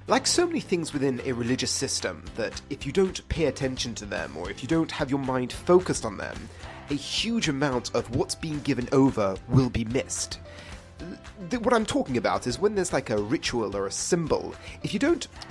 Like so many things within a religious system, that if you don't pay attention to them, or if you don't have your mind focused on them, a huge amount of what's being given over will be missed. What I'm talking about is when there's like a ritual or a symbol, if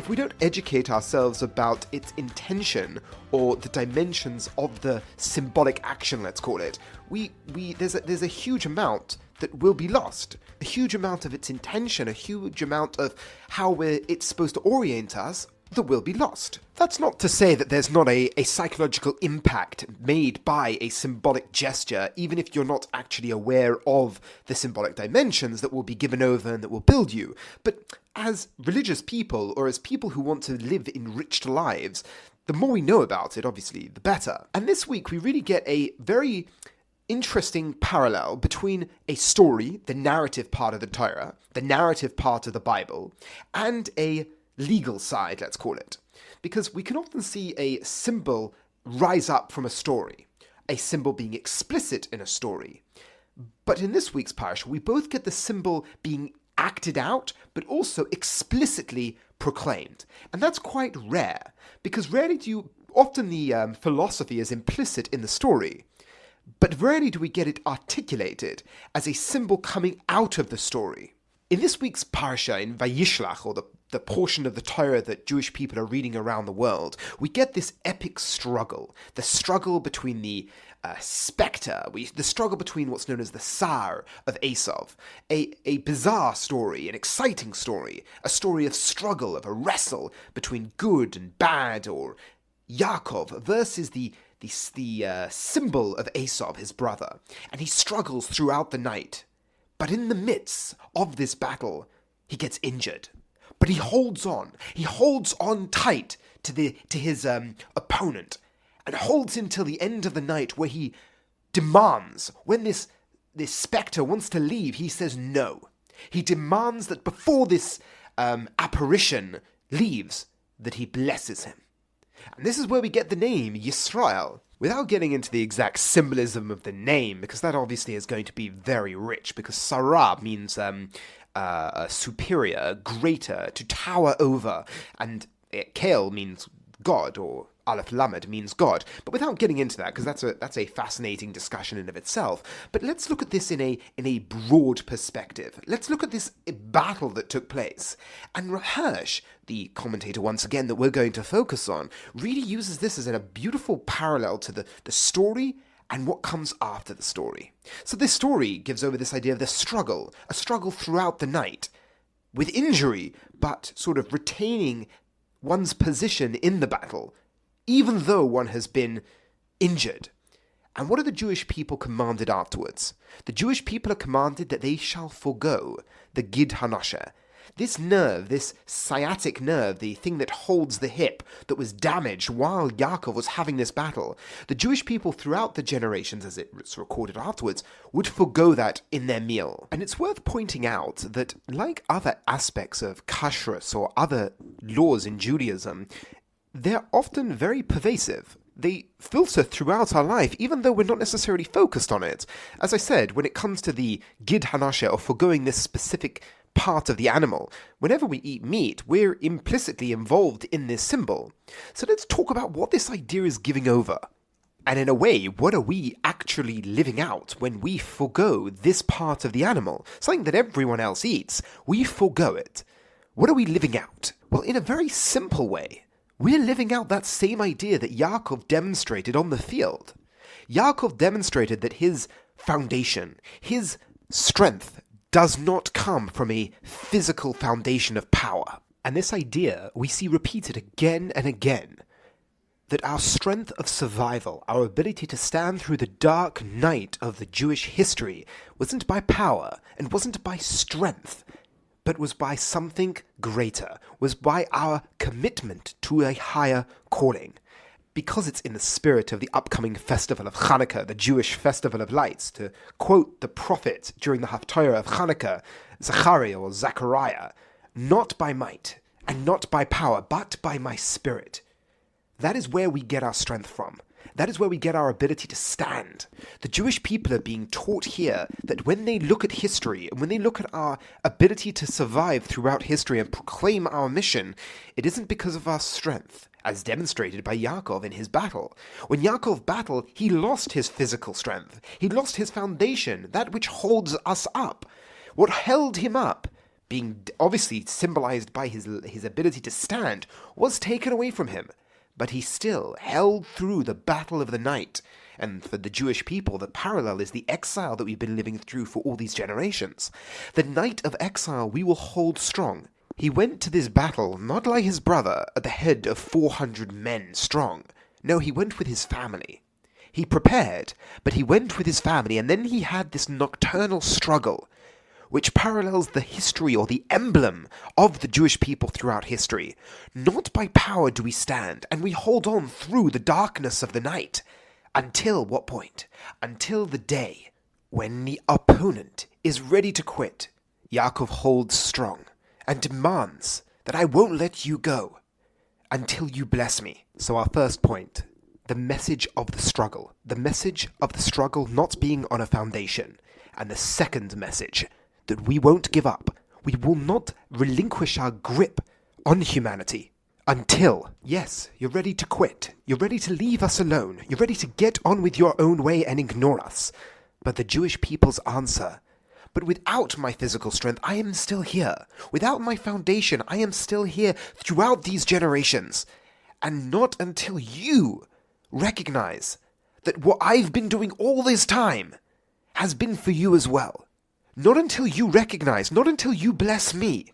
we don't educate ourselves about its intention or the dimensions of the symbolic action, let's call it, there's a huge amount that will be lost. A huge amount of its intention, a huge amount of how it's supposed to orient us, that will be lost. That's not to say that there's not a psychological impact made by a symbolic gesture, even if you're not actually aware of the symbolic dimensions that will be given over and that will build you. But as religious people, or as people who want to live enriched lives, the more we know about it, obviously, the better. And this week we really get a very interesting parallel between a story, the narrative part of the Torah, the narrative part of the Bible, and a legal side, let's call it. Because we can often see a symbol rise up from a story, a symbol being explicit in a story. But in this week's Parasha, we both get the symbol being acted out, but also explicitly proclaimed. And that's quite rare, because often the philosophy is implicit in the story, but rarely do we get it articulated as a symbol coming out of the story. In this week's Parasha, in Vayishlach, or the portion of the Torah that Jewish people are reading around the world, we get this epic struggle. The struggle between the spectre, the struggle between what's known as the Sar of Esav. A bizarre story, an exciting story, a story of struggle, of a wrestle between good and bad, or Yaakov versus the symbol of Esav, his brother. And he struggles throughout the night. But in the midst of this battle, he gets injured. But he holds on. He holds on tight to his opponent, and holds him till the end of the night, where he demands, when this spectre wants to leave, he says no. He demands that before this apparition leaves, that he blesses him. And this is where we get the name Yisrael. Without getting into the exact symbolism of the name, because that obviously is going to be very rich, because Sarah means superior, greater, to tower over, and Kel means God, or Aleph Lamed means God. But without getting into that, because that's a fascinating discussion in of itself, but let's look at this in a broad perspective. Let's look at this battle that took place. And Hirsch, the commentator once again that we're going to focus on, really uses this as a beautiful parallel to the story and what comes after the story. So this story gives over this idea of a struggle throughout the night, with injury, but sort of retaining one's position in the battle, even though one has been injured. And what are the Jewish people commanded afterwards? The Jewish people are commanded that they shall forgo the Gid Hanashe. This nerve, this sciatic nerve, the thing that holds the hip, that was damaged while Yaakov was having this battle, the Jewish people throughout the generations, as it's recorded afterwards, would forgo that in their meal. And it's worth pointing out that, like other aspects of kashrus or other laws in Judaism, they're often very pervasive. They filter throughout our life, even though we're not necessarily focused on it. As I said, when it comes to the Gid Hanashe, or foregoing this specific part of the animal, whenever we eat meat, we're implicitly involved in this symbol. So let's talk about what this idea is giving over. And in a way, what are we actually living out when we forego this part of the animal? Something that everyone else eats, we forego it. What are we living out? Well, in a very simple way. We're living out that same idea that Yaakov demonstrated on the field. Yaakov demonstrated that his foundation, his strength, does not come from a physical foundation of power. And this idea we see repeated again and again, that our strength of survival, our ability to stand through the dark night of the Jewish history, wasn't by power and wasn't by strength, but was by something greater, was by our commitment to a higher calling. Because it's in the spirit of the upcoming festival of Hanukkah, the Jewish festival of lights, to quote the prophet during the Haftarah of Hanukkah, Zachariah or Zechariah, not by might and not by power, but by my spirit. That is where we get our strength from. That is where we get our ability to stand. The Jewish people are being taught here that when they look at history, and when they look at our ability to survive throughout history and proclaim our mission, it isn't because of our strength, as demonstrated by Yaakov in his battle. When Yaakov battled, he lost his physical strength. He lost his foundation, that which holds us up. What held him up, being obviously symbolized by his ability to stand, was taken away from him. But he still held through the battle of the night. And for the Jewish people, the parallel is the exile that we've been living through for all these generations. The night of exile we will hold strong. He went to this battle not like his brother at the head of 400 men strong. No, he went with his family. He prepared, but he went with his family, and then he had this nocturnal struggle, which parallels the history or the emblem of the Jewish people throughout history. Not by power do we stand, and we hold on through the darkness of the night. Until what point? Until the day when the opponent is ready to quit. Yaakov holds strong and demands that I won't let you go until you bless me. So our first point, the message of the struggle. The message of the struggle not being on a foundation. And the second message, that we won't give up. We will not relinquish our grip on humanity until, yes, you're ready to quit. You're ready to leave us alone. You're ready to get on with your own way and ignore us. But the Jewish people's answer, but without my physical strength, I am still here. Without my foundation, I am still here throughout these generations. And not until you recognize that what I've been doing all this time has been for you as well. Not until you recognize, not until you bless me.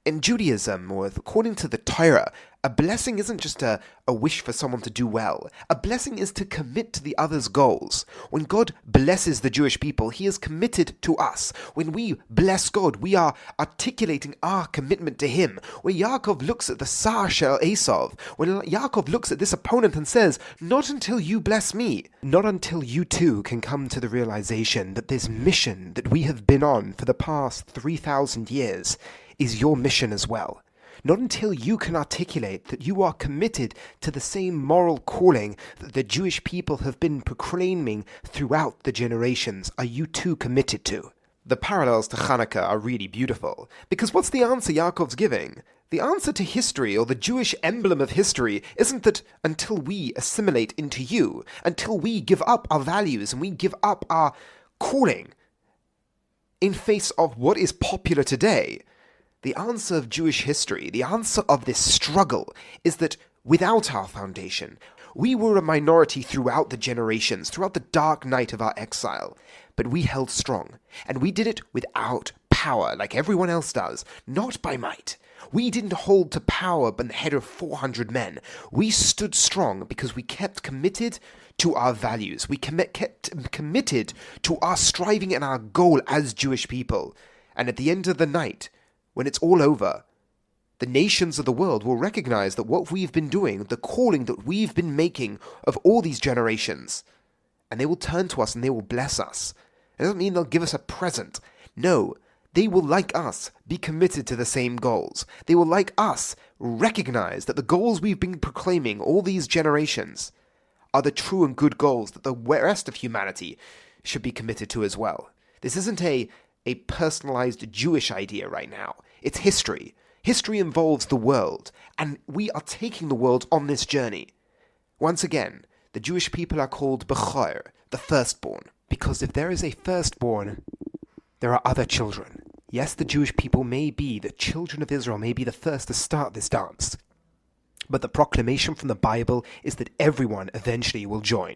In Judaism, or according to the Torah, a blessing isn't just a wish for someone to do well. A blessing is to commit to the other's goals. When God blesses the Jewish people, he is committed to us. When we bless God, we are articulating our commitment to him. When Yaakov looks at the Sar Shel Esav, when Yaakov looks at this opponent and says, not until you bless me, not until you too can come to the realization that this mission that we have been on for the past 3,000 years is your mission as well. Not until you can articulate that you are committed to the same moral calling that the Jewish people have been proclaiming throughout the generations are you too committed to. The parallels to Hanukkah are really beautiful, because what's the answer Yaakov's giving? The answer to history, or the Jewish emblem of history, isn't that until we assimilate into you, until we give up our values and we give up our calling in face of what is popular today. The answer of Jewish history, the answer of this struggle, is that without our foundation, we were a minority throughout the generations, throughout the dark night of our exile, but we held strong, and we did it without power, like everyone else does, not by might. We didn't hold to power by the head of 400 men. We stood strong because we kept committed to our values. We kept committed to our striving and our goal as Jewish people. And at the end of the night, when it's all over, the nations of the world will recognize that what we've been doing, the calling that we've been making of all these generations, and they will turn to us and they will bless us. It doesn't mean they'll give us a present. No, they will, like us, be committed to the same goals. They will, like us, recognize that the goals we've been proclaiming all these generations are the true and good goals that the rest of humanity should be committed to as well. This isn't a personalized Jewish idea right now. It's history. History involves the world, and we are taking the world on this journey. Once again, the Jewish people are called Bechor, the firstborn, because if there is a firstborn, there are other children. Yes, the Jewish people may be, the children of Israel may be the first to start this dance, but the proclamation from the Bible is that everyone eventually will join.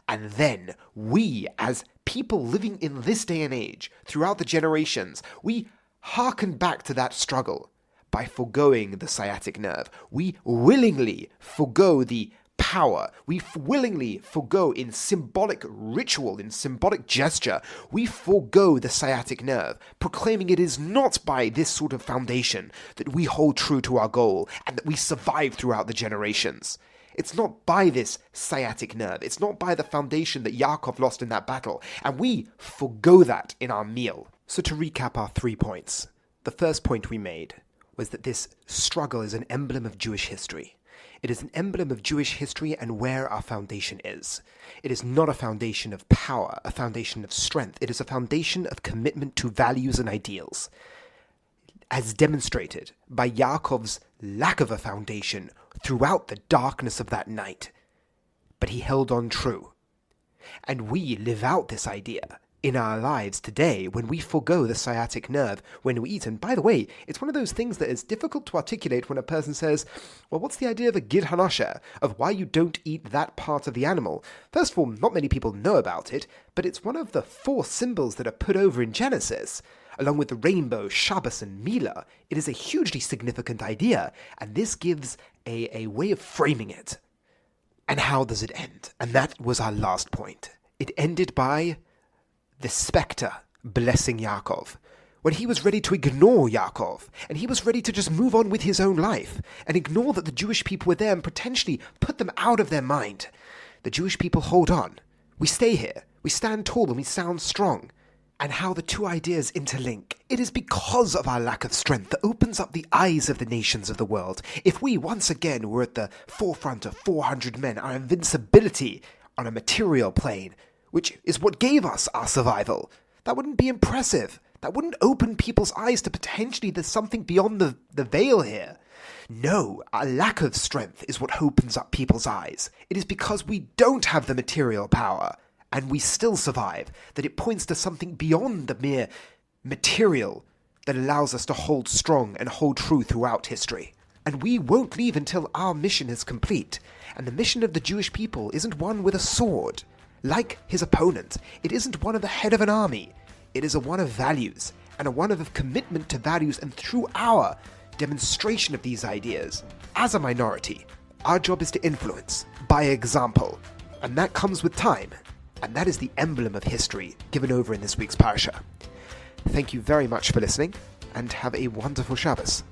And then we, as people living in this day and age, throughout the generations, we hearken back to that struggle by forgoing the sciatic nerve. We willingly forgo the power. We willingly forgo in symbolic ritual, in symbolic gesture, we forgo the sciatic nerve, proclaiming it is not by this sort of foundation that we hold true to our goal and that we survive throughout the generations. It's not by this sciatic nerve. It's not by the foundation that Yaakov lost in that battle. And we forgo that in our meal. So to recap our 3 points. The first point we made was that this struggle is an emblem of Jewish history. It is an emblem of Jewish history and where our foundation is. It is not a foundation of power, a foundation of strength. It is a foundation of commitment to values and ideals, as demonstrated by Yaakov's lack of a foundation throughout the darkness of that night. But he held on true. And we live out this idea in our lives today when we forego the sciatic nerve when we eat. And by the way, it's one of those things that is difficult to articulate when a person says, well, what's the idea of a gid hanasher, of why you don't eat that part of the animal? First of all, not many people know about it, but it's one of the 4 symbols that are put over in Genesis. Along with the rainbow, Shabbos, and Milah, it is a hugely significant idea, and this gives a way of framing it. And how does it end? And that was our last point. It ended by the spectre blessing Yaakov, when he was ready to ignore Yaakov, and he was ready to just move on with his own life, and ignore that the Jewish people were there and potentially put them out of their mind. The Jewish people hold on. We stay here. We stand tall and we sound strong. And how the two ideas interlink. It is because of our lack of strength that opens up the eyes of the nations of the world. If we once again were at the forefront of 400 men, our invincibility on a material plane, which is what gave us our survival, that wouldn't be impressive. That wouldn't open people's eyes to potentially there's something beyond the veil here. No, our lack of strength is what opens up people's eyes. It is because we don't have the material power, and we still survive, that it points to something beyond the mere material that allows us to hold strong and hold true throughout history. And we won't leave until our mission is complete. And the mission of the Jewish people isn't one with a sword. Like his opponent, it isn't one of the head of an army. It is a one of values, and a one of commitment to values, and through our demonstration of these ideas, as a minority, our job is to influence, by example. And that comes with time. And that is the emblem of history given over in this week's Parasha. Thank you very much for listening, and have a wonderful Shabbos.